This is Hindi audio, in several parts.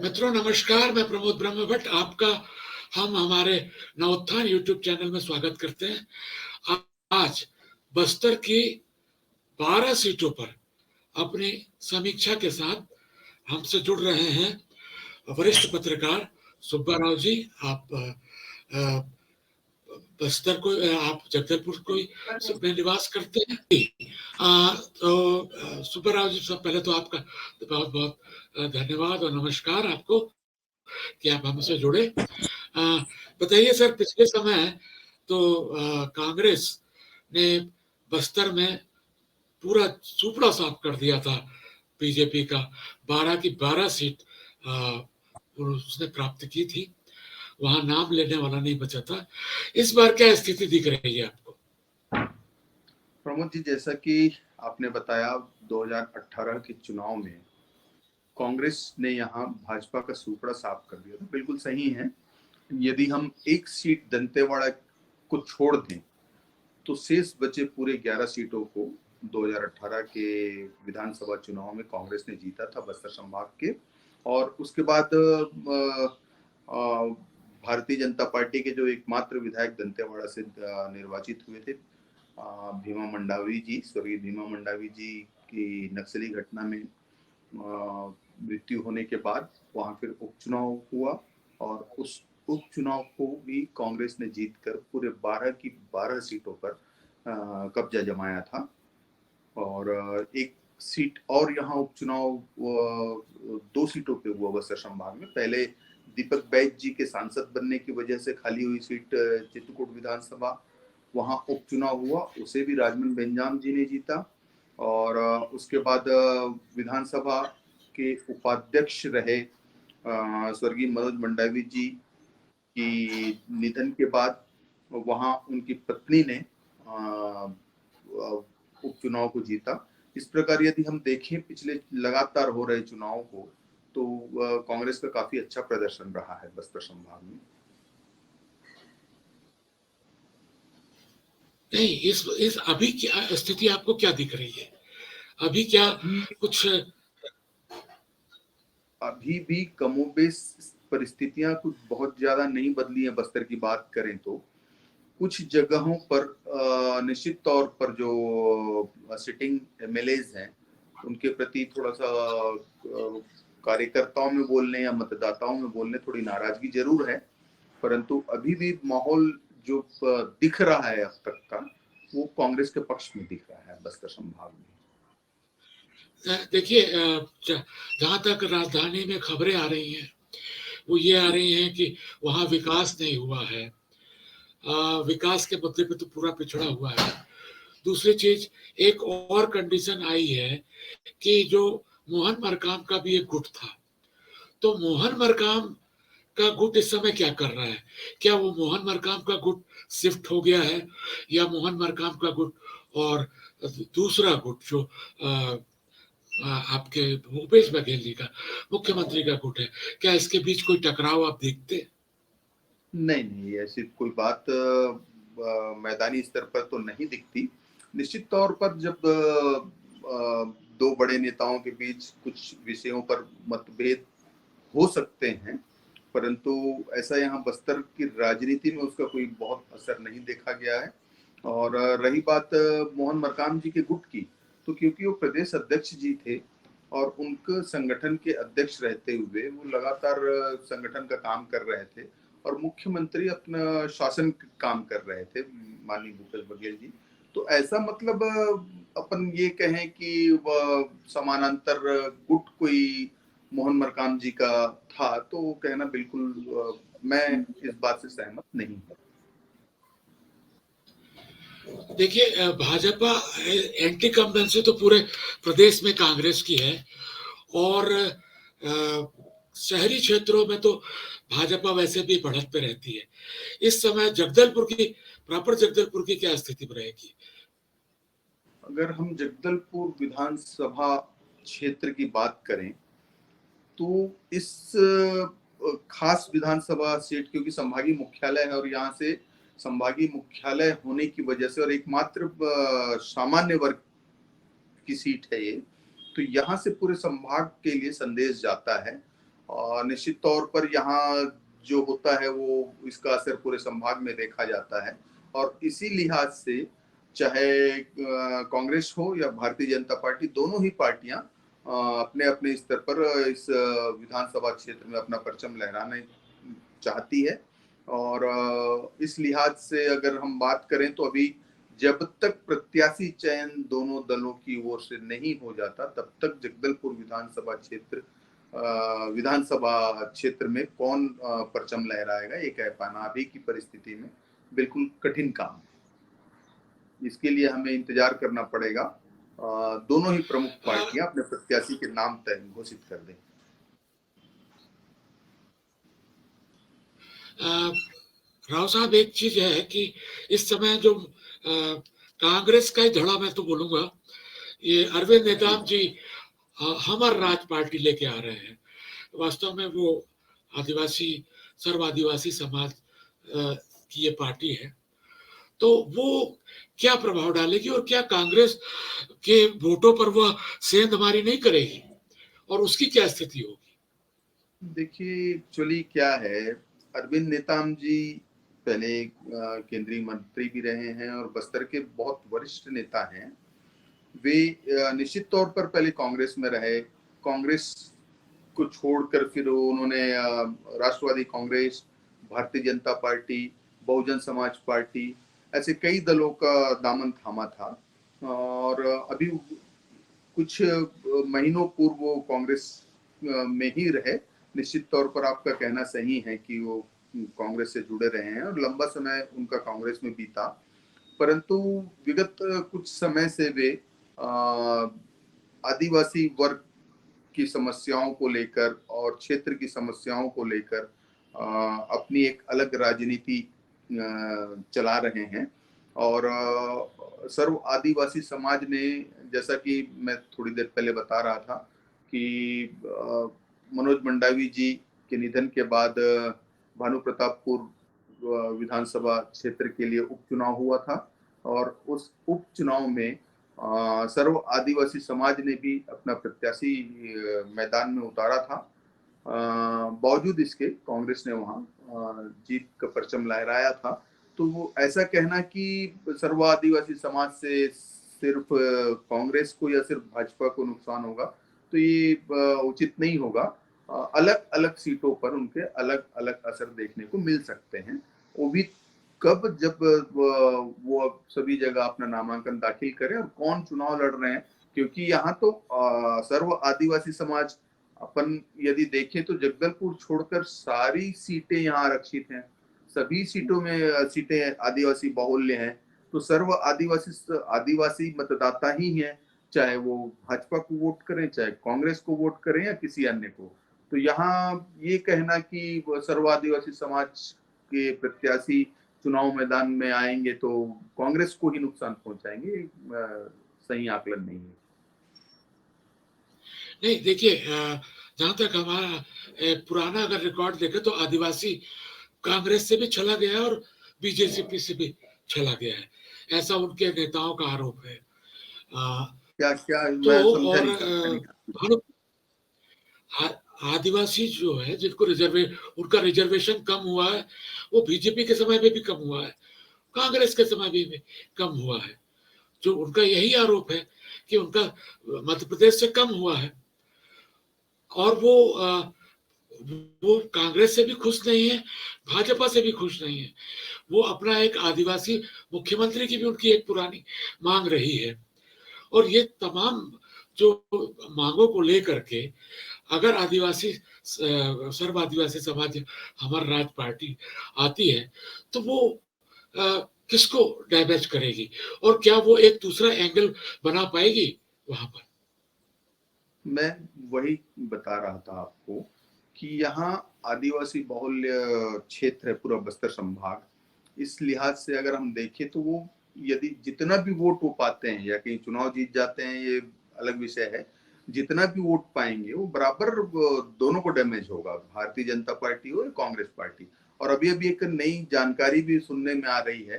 मित्रों नमस्कार, मैं प्रमोद ब्रह्म भट्ट आपका हम हमारे नवोत्थान यूट्यूब चैनल में स्वागत करते हैं। आज बस्तर की 12 सीटों पर अपनी समीक्षा के साथ हमसे जुड़ रहे हैं वरिष्ठ पत्रकार सुब्बा राव जी। आप बस्तर को, आप जगदलपुर को में निवास करते हैं। तो सुब्बा राव जी, सब पहले तो आपका बहुत बहुत धन्यवाद और नमस्कार आपको कि आप हमसे जुड़े। बताइए सर, पिछले समय तो कांग्रेस ने बस्तर में पूरा सुपड़ा साफ कर दिया था बीजेपी का। 12 की 12 सीट उसने प्राप्त की थी, वहां नाम लेने वाला नहीं बचा था। इस बार क्या स्थिति दिख रही है आपको? प्रमोद जी, जैसा कि आपने बताया 2018 के चुनाव में कांग्रेस ने यहाँ भाजपा का सुपड़ा साफ कर दिया था। बिल्कुल सही है। यदि हम एक सीट दंतेवाड़ा को छोड़ दें तो शेष बचे पूरे 11 सीटों को 2018 के विधानसभा चुनाव में कांग्रेस ने जीता था बस्तर संभाग के। और उसके बाद भारतीय जनता पार्टी के जो एकमात्र विधायक दंतेवाड़ा से निर्वाचित हुए थे, भीमा मंडावी जी, स्वर्गीय भीमा मंडावी जी की नक्सली घटना में मृत्यु होने के बाद वहां फिर उपचुनाव हुआ और उस उपचुनाव को भी कांग्रेस ने जीतकर पूरे 12 की 12 सीटों पर कब्जा जमाया था। और एक सीट और यहाँ उपचुनाव 2 सीटों पे हुआ बस्तर संभाग में। पहले दीपक बैज जी के सांसद बनने की वजह से खाली हुई सीट चित्रकूट विधानसभा, वहां उपचुनाव हुआ, उसे भी राजमन बेंजाम जी ने जीता। और उसके बाद विधानसभा के उपाध्यक्ष रहे स्वर्गीय मनोज मंडावी जी की निधन के बाद वहां उनकी पत्नी ने उपचुनाव को जीता। इस प्रकार यदि हम देखें पिछले लगातार हो रहे चुनाव को तो कांग्रेस का काफी अच्छा प्रदर्शन रहा है बस्तर संभाग में। नहीं, इस अभी क्या स्थिति आपको क्या दिख रही है? अभी क्या कुछ अभी भी कमोबेश परिस्थितियां कुछ बहुत ज्यादा नहीं बदली है। बस्तर की बात करें तो कुछ जगहों पर निश्चित तौर पर जो सिटिंग एमएलएज हैं उनके प्रति थोड़ा सा कार्यकर्ताओं में बोलने या मतदाताओं में बोलने थोड़ी नाराजगी जरूर है, परंतु अभी भी माहौल जो दिख रहा है अब तक का वो कांग्रेस के पक्ष में दिख रहा है बस्तर संभाग में। देखिए, जहां तक राजधानी में खबरें आ रही हैं वो ये आ रही हैं कि वहां विकास नहीं हुआ है। विकास के मुद्दे पे तो पूरा पिछड़ा हुआ है। दूसरी चीज, एक और कंडीशन आई है कि जो मोहन मरकाम का भी एक गुट था, तो मोहन मरकाम का गुट इस समय क्या कर रहा है? क्या वो मोहन मरकाम का गुट शिफ्ट हो गया है, या मोहन मरकाम का गुट और दूसरा गुट जो आपके भूपेश बघेल जी का, मुख्यमंत्री का गुट है, क्या इसके बीच कोई टकराव आप देखते हैं? नहीं नहीं, ऐसी कोई बात मैदानी स्तर पर तो नहीं दिखती। निश्चित तौर पर जब दो बड़े नेताओं के बीच कुछ विषयों पर मतभेद हो सकते हैं, परंतु ऐसा यहाँ बस्तर की राजनीति में उसका कोई बहुत असर नहीं देखा गया है। और रही बात मोहन मरकाम जी के गुट की, तो क्योंकि वो प्रदेश अध्यक्ष जी थे और उनके संगठन के अध्यक्ष रहते हुए वो लगातार संगठन का काम कर रहे थे और मुख्यमंत्री अपना शासन काम कर रहे थे माननीय भूपेश बघेल जी, तो ऐसा मतलब अपन ये कहें कि वह समानांतर गुट कोई मोहन मरकाम जी का था तो कहना बिल्कुल मैं इस बात से सहमत नहीं हूँ। देखिए, भाजपा एंटी कम्बेंसी तो पूरे प्रदेश में कांग्रेस की है, और शहरी क्षेत्रों में तो भाजपा वैसे भी बढ़त पे रहती है। इस समय जगदलपुर की, प्रॉपर जगदलपुर की क्या स्थिति रहेगी? अगर हम जगदलपुर विधानसभा क्षेत्र की बात करें तो इस खास विधानसभा सीट, क्योंकि संभागीय मुख्यालय है और यहाँ से संभागीय मुख्यालय होने की वजह से और एकमात्र सामान्य वर्ग की सीट है ये, तो यहाँ से पूरे संभाग के लिए संदेश जाता है। और निश्चित तौर पर यहाँ जो होता है वो इसका असर पूरे संभाग में देखा जाता है। और इसी लिहाज से चाहे कांग्रेस हो या भारतीय जनता पार्टी, दोनों ही पार्टियां अपने अपने स्तर पर इस विधानसभा क्षेत्र में अपना परचम लहराने चाहती है। और इस लिहाज से अगर हम बात करें तो अभी जब तक प्रत्याशी चयन दोनों दलों की ओर से नहीं हो जाता, तब तक जगदलपुर विधानसभा क्षेत्र में कौन परचम लहराएगा ये कह पाना अभी की परिस्थिति में बिल्कुल कठिन काम है। इसके लिए हमें इंतजार करना पड़ेगा दोनों ही प्रमुख पार्टियां अपने प्रत्याशी के नाम तय घोषित कर दें। राव साहब, एक चीज है कि इस समय जो कांग्रेस का ही धड़ा मैं तो बोलूंगा, ये अरविंद नेताम जी हमर राज पार्टी लेके आ रहे हैं। वास्तव में वो आदिवासी, सर्व आदिवासी समाज की ये पार्टी है, तो वो क्या प्रभाव डालेगी और क्या कांग्रेस के वोटों पर वह सेंधमारी नहीं करेगी और उसकी क्या स्थिति होगी? देखिए, एक्चुअली क्या है, अरविंद नेताम जी पहले केंद्रीय मंत्री भी रहे हैं और बस्तर के बहुत वरिष्ठ नेता हैं। वे निश्चित तौर पर पहले कांग्रेस में रहे, कांग्रेस को छोड़कर फिर उन्होंने राष्ट्रवादी कांग्रेस, भारतीय जनता पार्टी, बहुजन समाज पार्टी, ऐसे कई दलों का दामन थामा था। और अभी कुछ महीनों पूर्व वो कांग्रेस में ही रहे। निश्चित तौर पर आपका कहना सही है कि वो कांग्रेस से जुड़े रहे हैं और लंबा समय उनका कांग्रेस में बीता, परंतु विगत कुछ समय से वे आदिवासी वर्ग की समस्याओं को लेकर और क्षेत्र की समस्याओं को लेकर अपनी एक अलग राजनीति चला रहे हैं। और सर्व आदिवासी समाज ने, जैसा कि मैं थोड़ी देर पहले बता रहा था कि मनोज मंडावी जी के निधन के बाद भानु प्रतापपुर विधानसभा क्षेत्र के लिए उपचुनाव हुआ था और उस उपचुनाव में सर्व आदिवासी समाज ने भी अपना प्रत्याशी मैदान में उतारा था। बावजूद इसके कांग्रेस ने वहां जीत का परचम लहराया था। तो वो ऐसा कहना कि सर्व आदिवासी समाज से सिर्फ कांग्रेस को या सिर्फ भाजपा को नुकसान होगा, तो ये उचित नहीं होगा। अलग अलग सीटों पर उनके अलग अलग असर देखने को मिल सकते हैं। वो भी कब, जब वो सभी जगह अपना नामांकन दाखिल करें और कौन चुनाव लड़ रहे हैं। क्योंकि यहाँ तो सर्व आदिवासी समाज, अपन यदि देखें तो जगदलपुर छोड़कर सारी सीटें यहाँ आरक्षित हैं, सभी सीटों में सीटें आदिवासी बाहुल्य हैं। तो सर्व आदिवासी मतदाता ही हैं, चाहे वो भाजपा को वोट करें, चाहे कांग्रेस को वोट करें या किसी अन्य को। तो यहाँ ये कहना कि सर्व आदिवासी समाज के प्रत्याशी चुनाव मैदान में आएंगे तो कांग्रेस को ही नुकसान पहुंचाएंगे, सही आकलन नहीं है। नहीं, देखिए, जहां तक हमारा पुराना अगर रिकॉर्ड देखें तो आदिवासी कांग्रेस से भी चला गया है और बीजेपी से भी चला गया है, ऐसा उनके नेताओं का आरोप है। क्या क्या तो मैं समझा और नहीं। आदिवासी जो है जिनको उनका रिजर्वेशन कम हुआ है, वो बीजेपी के समय में भी कम हुआ है, कांग्रेस के समय भी कम हुआ है। जो उनका यही आरोप है कि उनका मध्य प्रदेश से कम हुआ है और वो कांग्रेस से भी खुश नहीं है, भाजपा से भी खुश नहीं है। वो अपना एक आदिवासी मुख्यमंत्री की भी उनकी एक पुरानी मांग रही है। और ये तमाम जो मांगों को लेकर के अगर सर्व आदिवासी समाज हमारा राज पार्टी आती है तो वो किसको डैमेज करेगी और क्या वो एक दूसरा एंगल बना पाएगी वहां पर? मैं वही बता रहा था आपको कि यहाँ आदिवासी बाहुल्य क्षेत्र है पूरा बस्तर संभाग। इस लिहाज से अगर हम देखें तो वो यदि जितना भी वोट वो पाते हैं या कहीं चुनाव जीत जाते हैं, ये अलग विषय है, जितना भी वोट पाएंगे वो बराबर दोनों को डैमेज होगा, भारतीय जनता पार्टी हो या कांग्रेस पार्टी। और अभी अभी एक नई जानकारी भी सुनने में आ रही है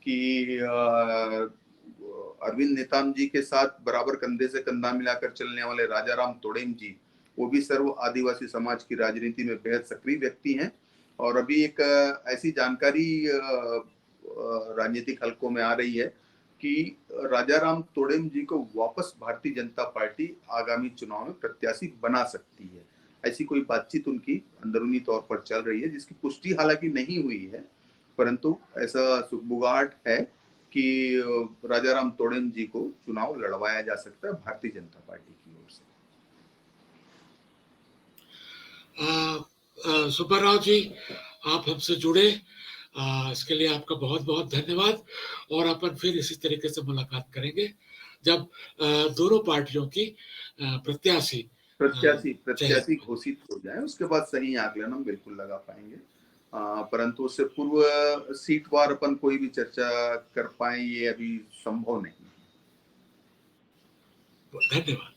कि अरविंद नेताम जी के साथ बराबर कंधे से कंधा मिलाकर चलने वाले राजाराम तोड़ेम जी, वो भी सर्व आदिवासी समाज की राजनीति में बेहद सक्रिय व्यक्ति हैं। और अभी एक ऐसी जानकारी राजनीतिक हलकों में आ रही है कि राजाराम तोड़ेम जी को वापस भारतीय जनता पार्टी आगामी चुनाव में प्रत्याशी बना सकती है। ऐसी कोई बातचीत उनकी अंदरूनी तौर पर चल रही है, जिसकी पुष्टि हालांकि नहीं हुई है, परंतु ऐसा सुगबुगाहट है कि राजाराम तोड़ेम जी को चुनाव लड़वाया जा सकता है भारतीय जनता पार्टी की ओर से। सुब्बाराव जी, आप हमसे जुड़े, इसके लिए आपका बहुत बहुत धन्यवाद। और अपन फिर इसी तरीके से मुलाकात करेंगे जब दोनों पार्टियों की प्रत्याशी घोषित हो जाए, उसके बाद सही आकलन हम बिल्कुल लगा पाएंगे। परंतु उससे पूर्व सीटवार अपन कोई भी चर्चा कर पाए ये अभी संभव नहीं। धन्यवाद।